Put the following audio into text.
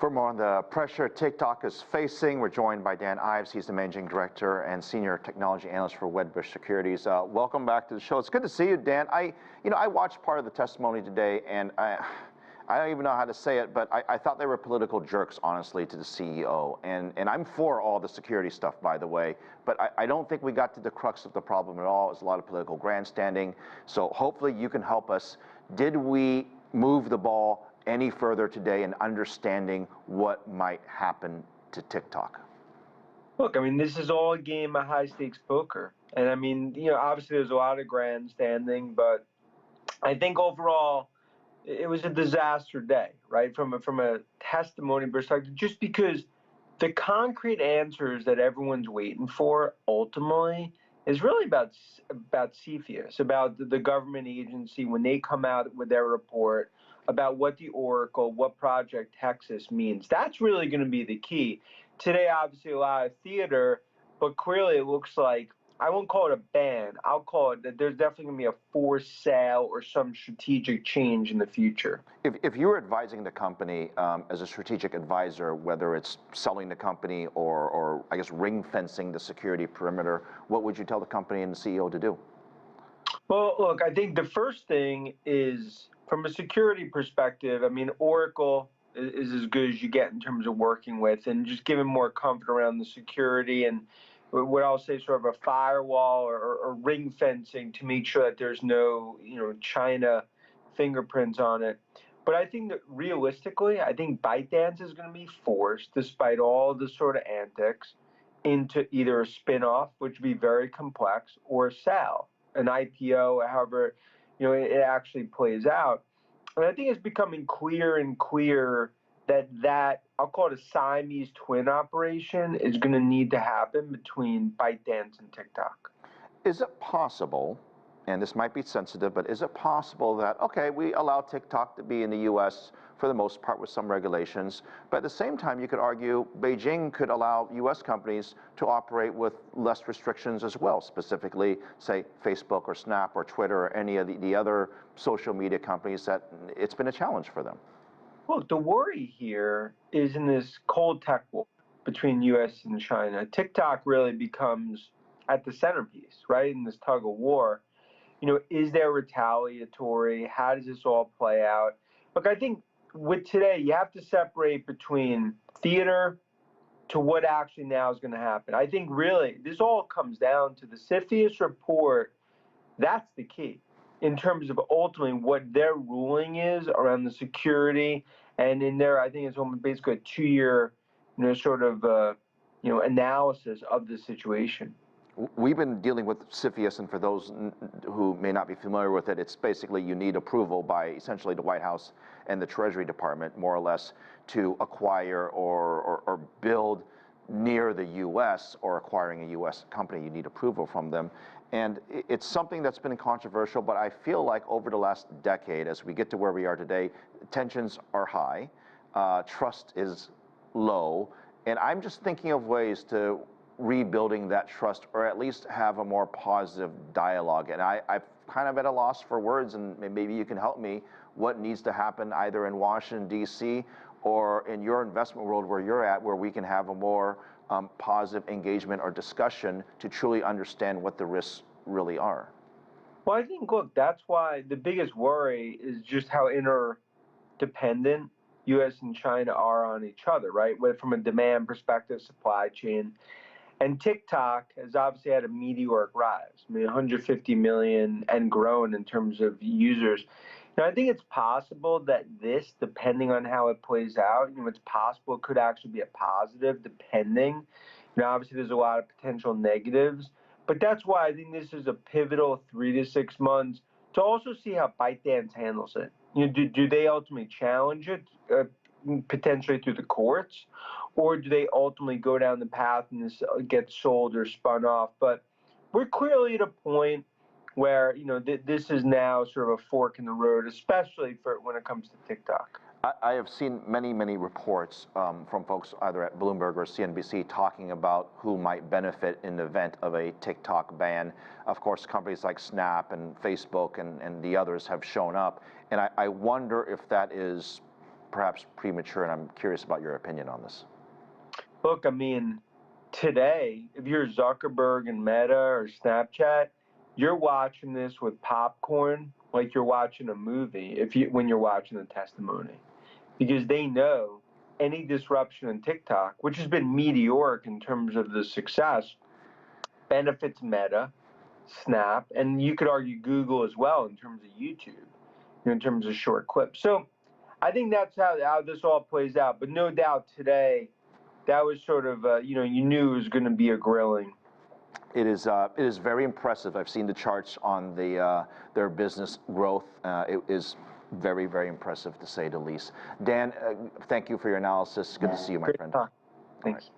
For more on the pressure TikTok is facing, we're joined by Dan Ives. He's the Managing Director and Senior Technology Analyst for Wedbush Securities. Welcome back to the show. It's good to see you, Dan. I watched part of the testimony today, and I don't even know how to say it, but I thought they were political jerks, honestly, to the CEO. And I'm for all the security stuff, by the way, but I don't think we got to the crux of the problem at all. It's a lot of political grandstanding. So hopefully you can help us. Did we move the ball any further today in understanding what might happen to TikTok? Look, I mean, this is all a game of high-stakes poker. And, I mean, obviously there's a lot of grandstanding, but I think overall it was a disaster day, right, from a testimony perspective, just because the concrete answers that everyone's waiting for ultimately is really about CFIUS, about the government agency when they come out with their report about what the Oracle, what Project Texas means. That's really going to be the key. Today, obviously, a lot of theater, but clearly it looks like, I won't call it a ban, I'll call it that there's definitely going to be a forced sale or some strategic change in the future. If you were advising the company as a strategic advisor, whether it's selling the company or I guess ring fencing the security perimeter, what would you tell the company and the CEO to do? Well, look, I think the first thing is, from a security perspective, I mean, Oracle is as good as you get in terms of working with, and just giving more comfort around the security and what I'll say sort of a firewall or ring fencing to make sure that there's no, China fingerprints on it. But I think that realistically, I think ByteDance is going to be forced, despite all the sort of antics, into either a spinoff, which would be very complex, or a sale, an IPO, however, it actually plays out. And I think it's becoming clear and clear that I'll call it a Siamese twin operation is going to need to happen between ByteDance and TikTok. Is it possible, and this might be sensitive, but is it possible that, okay, we allow TikTok to be in the U.S. for the most part with some regulations, but at the same time you could argue Beijing could allow U.S. companies to operate with less restrictions as well, specifically, say, Facebook or Snap or Twitter or any of the other social media companies that it's been a challenge for them? Look, the worry here is in this cold tech war between U.S. and China. TikTok really becomes at the centerpiece, right, in this tug of war. Is there retaliatory? How does this all play out? Look, I think with today, you have to separate between theater to what actually now is going to happen. I think really this all comes down to the CFIUS report. That's the key in terms of ultimately what their ruling is around the security. And in there, I think it's almost basically a 2-year, sort of, analysis of the situation. We've been dealing with CFIUS, and for those who may not be familiar with it, it's basically you need approval by essentially the White House and the Treasury Department, more or less, to acquire or build near the U.S. or acquiring a U.S. company. You need approval from them. And it's something that's been controversial, but I feel like over the last decade, as we get to where we are today, tensions are high, trust is low, and I'm just thinking of ways to rebuilding that trust, or at least have a more positive dialogue. And I've kind of at a loss for words, and maybe you can help me, what needs to happen either in Washington, D.C., or in your investment world where you're at, where we can have a more positive engagement or discussion to truly understand what the risks really are. Well, I think, look, that's why the biggest worry is just how interdependent U.S. and China are on each other, right? From a demand perspective, supply chain. And TikTok has obviously had a meteoric rise. I mean, 150 million and grown in terms of users. I think it's possible that this, depending on how it plays out, it's possible it could actually be a positive, depending. Obviously there's a lot of potential negatives, but that's why I think this is a pivotal 3 to 6 months to also see how ByteDance handles it. Do they ultimately challenge it, potentially through the courts, or do they ultimately go down the path and this gets sold or spun off? But we're clearly at a point where this is now sort of a fork in the road, especially for when it comes to TikTok. I have seen many reports from folks either at Bloomberg or CNBC talking about who might benefit in the event of a TikTok ban. Of course, companies like Snap and Facebook and the others have shown up, and I wonder if that is perhaps premature, and I'm curious about your opinion on this. Look, I mean, today, if you're Zuckerberg and Meta or Snapchat, you're watching this with popcorn like you're watching a movie when you're watching the testimony, because they know any disruption in TikTok, which has been meteoric in terms of the success, benefits Meta, Snap, and you could argue Google as well in terms of YouTube, in terms of short clips. So I think that's how this all plays out. But no doubt today, that was sort of, you knew it was going to be a grilling. It is very impressive. I've seen the charts on their business growth. It is very, very impressive, to say the least. Dan, thank you for your analysis. Good to see you, my friend. Thanks.